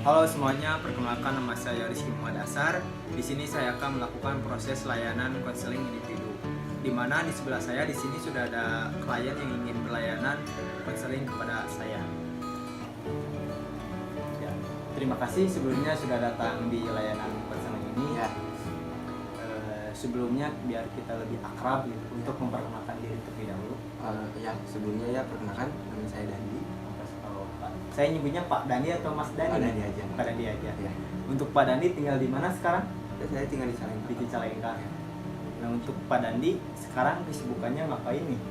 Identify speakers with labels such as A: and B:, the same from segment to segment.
A: Halo semuanya, perkenalkan nama saya Rizky Muhammad Asar. Di sini saya akan melakukan proses layanan konseling individu. Di mana di sebelah saya di sini sudah ada klien yang ingin berlayanan konseling kepada saya. Ya, terima kasih sebelumnya sudah datang di layanan konseling ini.
B: Ya,
A: Sebelumnya biar kita lebih akrab gitu, untuk memperkenalkan diri terlebih dahulu.
B: ya sebelumnya ya perkenalkan nama saya Dandi.
A: Saya nyebutnya Pak Dandi atau Mas Dandi?
B: Pak Dandi aja.
A: Pak Dandi aja.
B: Ya.
A: Untuk Pak Dandi tinggal di mana sekarang?
B: Saya tinggal di Salengka.
A: Di Cicalengka. Nah, untuk Pak Dandi sekarang kesibukannya ngapain nih?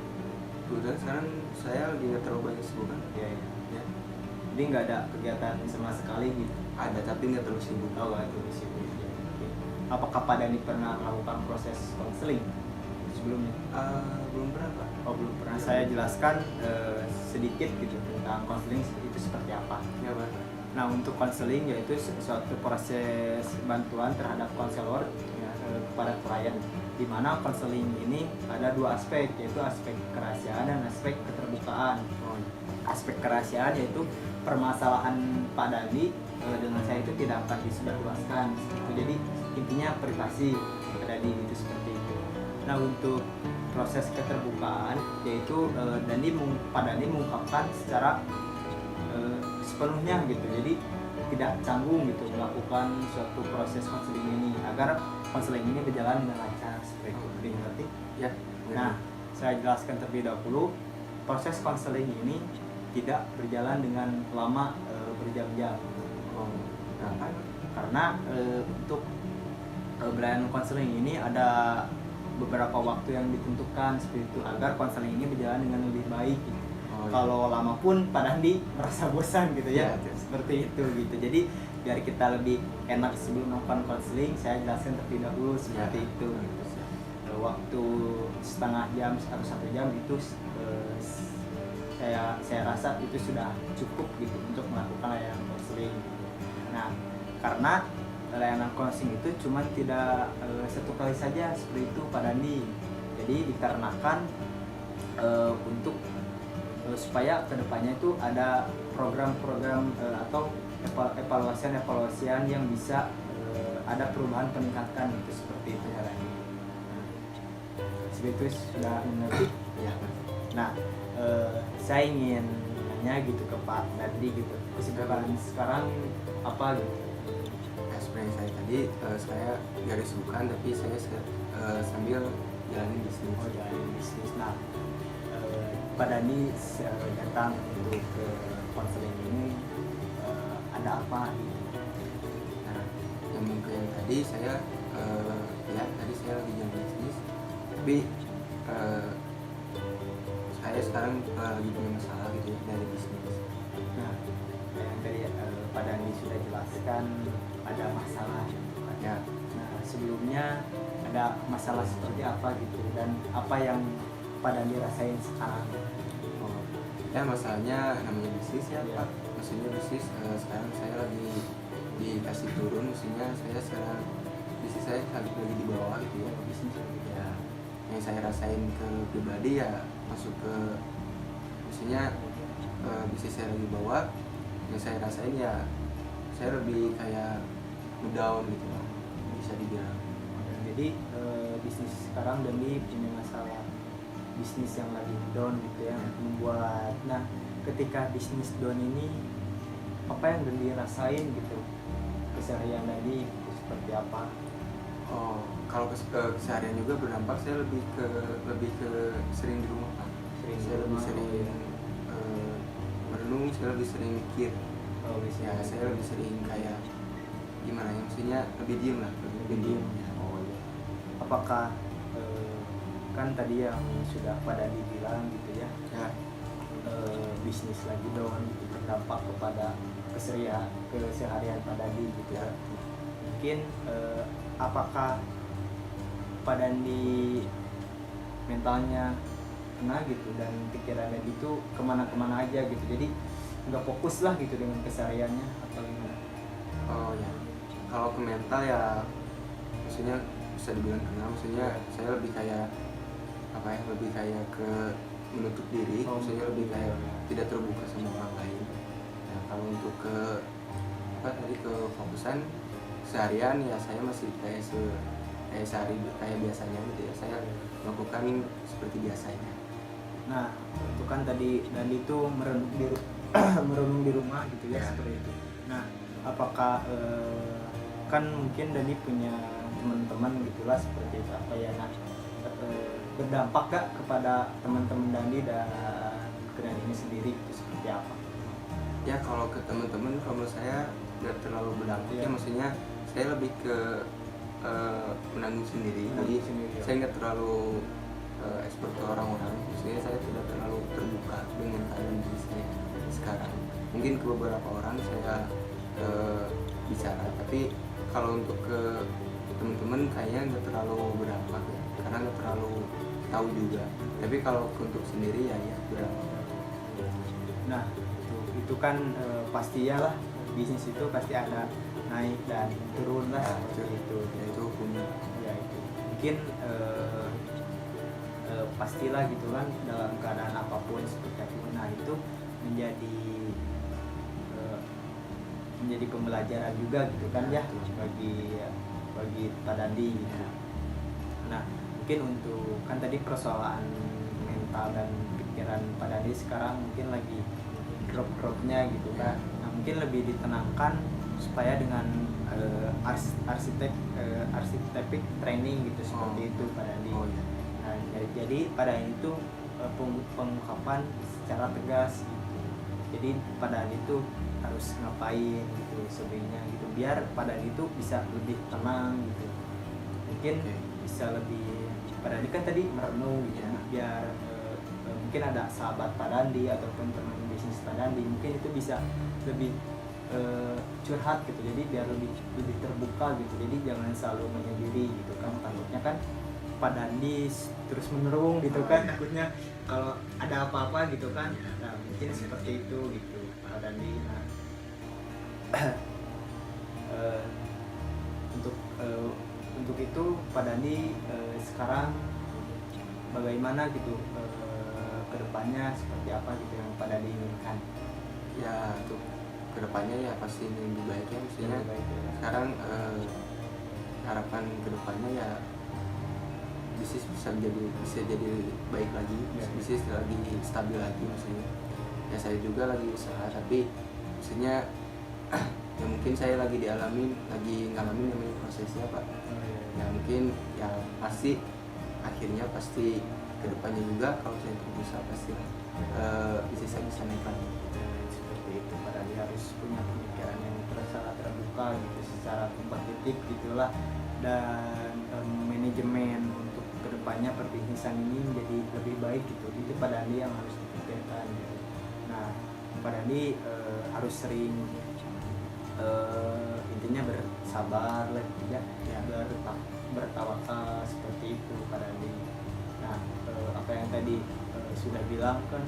B: Kebetulan sekarang saya lagi nggak terlalu banyak kesibukan.
A: Ya, ya.
B: Ya,
A: Jadi nggak ada kegiatan sama sekali gitu.
B: ada tapi nggak terlalu sibuk.
A: Oh, nggak tuh sibuk. Ya, oke. Apakah Pak Dandi pernah melakukan proses konseling sebelumnya?
B: Belum pernah Pak.
A: Oh, belum pernah. Saya jelaskan sedikit gitu tentang konseling itu seperti apa.
B: Ya Pak.
A: Nah, untuk konseling yaitu suatu proses bantuan terhadap konselor ya, kepada klien, di mana konseling ini ada dua aspek, yaitu aspek kerahasiaan dan aspek keterbukaan. Aspek kerahasiaan yaitu permasalahan Pak Dandi dengan saya itu tidak akan disebarluaskan gitu. Jadi intinya privasi Pak Dandi itu seperti itu. Nah, untuk proses keterbukaan yaitu Pak Dandi mengungkapkan secara sepenuhnya gitu, jadi tidak canggung gitu melakukan suatu proses konseling ini agar konseling ini berjalan dengan lancar seperti itu. Berarti
B: Ya.
A: nah, saya jelaskan terlebih dahulu, proses konseling ini tidak berjalan dengan lama berjam-jam.
B: Kenapa?
A: Karena untuk berlayanan konseling ini ada beberapa waktu yang ditentukan seperti itu agar konseling ini berjalan dengan lebih baik gitu. Kalau lama pun Pak Dandi merasa bosan gitu ya, seperti itu gitu. Jadi biar kita lebih enak sebelum melakukan konseling, saya jelaskan terlebih dahulu seperti itu gitu. Waktu setengah jam atau 1 jam itu saya rasa itu sudah cukup gitu untuk melakukan layanan konseling. Nah, karena layanan konseling itu cuma tidak satu kali saja seperti itu Pak Dandi. Jadi dikarenakan untuk supaya kedepannya itu ada program-program atau evaluasian yang bisa ada perubahan peningkatan gitu, seperti itu ya. Seperti itu sudah mengerti ya. Nah, saya ingin nanya gitu ke Pak Dandi gitu, kesibukan sekarang apa gitu?
B: Seperti saya tadi, saya garis bukan tapi saya sambil jalanin bisnis.
A: Oh, jalanin bisnis. Nah, Pak Dandi datang untuk ke konseling ini ada apa gitu?
B: Nah, yang mungkin tadi saya tadi saya lagi jalan bisnis, tapi saya sekarang lagi punya masalah gitu ya dari bisnis.
A: Nah, yang tadi Pak Dandi sudah jelaskan ada masalah
B: Ya,
A: Nah, sebelumnya ada masalah seperti apa gitu dan apa yang Pak Dandi rasain sekarang?
B: ya masalahnya namanya bisnis ya
A: Iya.
B: Pak. Maksudnya bisnis sekarang saya lagi dikasih turun, maksudnya saya sekarang bisnis saya lagi di bawah gitu ya.
A: Bisnis
B: Ya, yang saya rasain ke pribadi ya masuk ke, maksudnya bisnis saya lagi bawah, yang saya rasain ya saya lebih kayak ngedown gitu loh, bisa dibilang.
A: Jadi bisnis sekarang Dandi punya masalah bisnis yang lagi down gitu ya, membuat. Nah, ketika bisnis down ini apa yang Dandi rasain gitu, keseharian Dandi itu seperti apa?
B: Oh, kalau keseharian juga berdampak, saya lebih ke sering di rumah Pak. Saya lebih sering merenung, saya lebih sering mikir. Ya, saya lebih sering kayak gimana ya, maksudnya lebih diem lah, lebih diem.
A: Oh iya. Apakah kan tadi yang sudah Pak Dandi bilang gitu ya,
B: Ya,
A: bisnis lagi down gitu, berdampak kepada keseharian Pak Dandi gitu ya. Mungkin apakah Pak Dandi mentalnya kena gitu dan pikirannya gitu kemana-kemana aja gitu, jadi nggak fokus lah gitu dengan kesehariannya atau gimana?
B: oh ya, kalau ke mental ya maksudnya bisa dibilang kena, maksudnya saya lebih kayak apa ya, lebih kayak ke menutup diri, maksudnya lebih kayak tidak terbuka sama orang lain. Nah, kalau untuk ke tadi kefokusan seharian ya saya masih kayak sehari kayak biasanya gitu ya, saya melakukan seperti biasanya.
A: Nah, itu kan tadi dan itu merenung di merenung di rumah gitu ya,
B: Ya.
A: seperti itu. Nah, apakah kan mungkin Dani punya teman-teman gitulah seperti itu, apa ya, nah berdampak gak kepada teman-teman Dani dan ke Dani ini sendiri itu seperti apa?
B: Ya kalau ke teman-teman, kalau menurut saya nggak terlalu berdampak ya,
A: Iya.
B: maksudnya saya lebih ke menanggung sendiri, jadi
A: Menanggung sendiri, ya.
B: saya nggak terlalu ekspor ke orang-orang, maksudnya saya tidak terlalu terbuka dengan keadaan diri saya sekarang. Mungkin ke beberapa orang saya bicara, tapi kalau untuk ke teman-teman kayaknya nggak terlalu berdampak ya, karena nggak terlalu tahu juga. Tapi kalau untuk sendiri ya berdampak.
A: Nah, itu kan pastinya lah, bisnis itu pasti ada naik dan turun lah,
B: Ya,
A: seperti itu.
B: ya itu hukumnya.
A: Ya itu mungkin pastilah gitu kan, dalam keadaan apapun seperti itu. Nah, itu menjadi menjadi pembelajaran juga gitu kan ya, bagi Pak Dandi gitu. Nah, mungkin untuk kan tadi persoalan mental dan pikiran Pak Dandi sekarang mungkin lagi drop-dropnya gitu kan. Nah, mungkin lebih ditenangkan supaya dengan arsitektur training gitu, seperti itu Pak Dandi.
B: Oh iya.
A: Nah, jadi pada itu pengungkapan secara tegas gitu. Jadi pada itu harus ngapain gitu sebenarnya gitu, biar pada itu bisa lebih tenang gitu. Mungkin bisa lebih, pada ini kan tadi merenung gitu, biar mungkin ada sahabat Pak Dandi ataupun teman bisnis Pak Dandi, mungkin itu bisa lebih curhat gitu, jadi biar lebih terbuka gitu. Jadi jangan selalu menyendiri gitu kan, takutnya kan Pak Dandi terus menerung gitu kan, takutnya kalau ada apa-apa gitu kan. Nah, mungkin seperti itu gitu Pak Dandi. Nah, untuk itu Pak Dandi sekarang bagaimana gitu, kedepannya seperti apa gitu yang Pak Dandi inginkan?
B: Ya untuk kedepannya ya pasti lebih baik ya, maksudnya
A: Lebih baik, ya.
B: sekarang harapan kedepannya ya bisnis bisa jadi baik lagi,
A: Ya.
B: bisnis lagi stabil lagi maksudnya. Ya saya juga lagi usaha, tapi maksudnya ya mungkin saya lagi ngalamin namanya prosesnya Pak. Ya mungkin ya pasti akhirnya pasti kedepannya juga kalau saya berusaha pasti bisnis saya bisa naik lagi.
A: Seperti itu, Pak Dandi harus punya pemikiran yang sangat terbuka gitu, secara kompetitif gitulah, dan manajemen untuk kedepannya perbisnisan ini menjadi lebih baik gitu. Itu Pak Dandi yang harus dipikirkan gitu. Nah, Pak Dandi harus sering intinya bersabar lah gitu ya, bertawakal seperti itu Pak Dandi. Nah, apa yang tadi sudah bilang kan,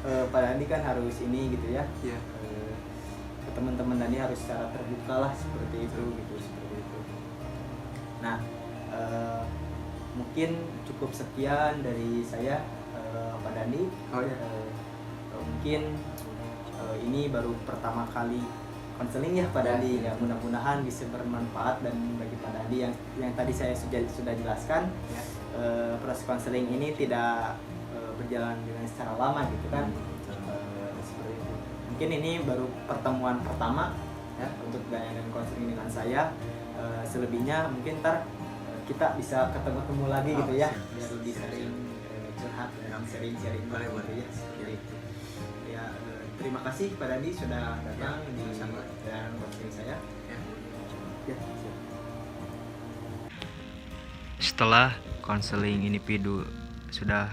A: Pak Dandi kan harus ini gitu ya,
B: Iya.
A: ke teman-teman Dandi harus secara terbuka lah, seperti itu gitu, seperti itu. Nah, mungkin cukup sekian dari saya, Pak Dandi.
B: Oh iya.
A: Mungkin ini baru pertama kali konseling ya Pak Dandi, ya mudah-mudahan bisa bermanfaat dan bagi Pak Dandi yang tadi saya sudah jelaskan.
B: Ya.
A: Proses konseling ini tidak berjalan dengan secara lama gitu kan. Seperti itu. Mungkin ini baru pertemuan pertama ya untuk dan konseling dengan saya. Selebihnya mungkin ntar kita bisa ketemu lagi gitu ya, biar lebih sering curhat dan sharing-sharing
B: Boleh,
A: gitu
B: boleh.
A: ya, seperti itu. Ya, terima kasih Pak Dandi sudah datang di dan konseling saya.
B: Ya.
A: siap.
C: Setelah konseling individu sudah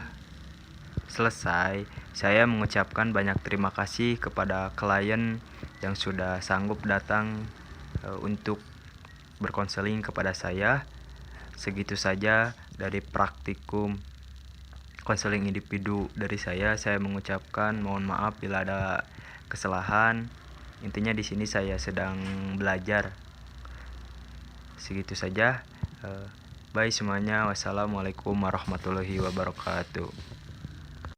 C: selesai, saya mengucapkan banyak terima kasih kepada klien yang sudah sanggup datang untuk berkonseling kepada saya. Segitu saja dari praktikum konseling individu dari saya. Saya mengucapkan mohon maaf bila ada kesalahan. Intinya di sini saya sedang belajar. Segitu saja. Bye semuanya. Wassalamualaikum warahmatullahi wabarakatuh.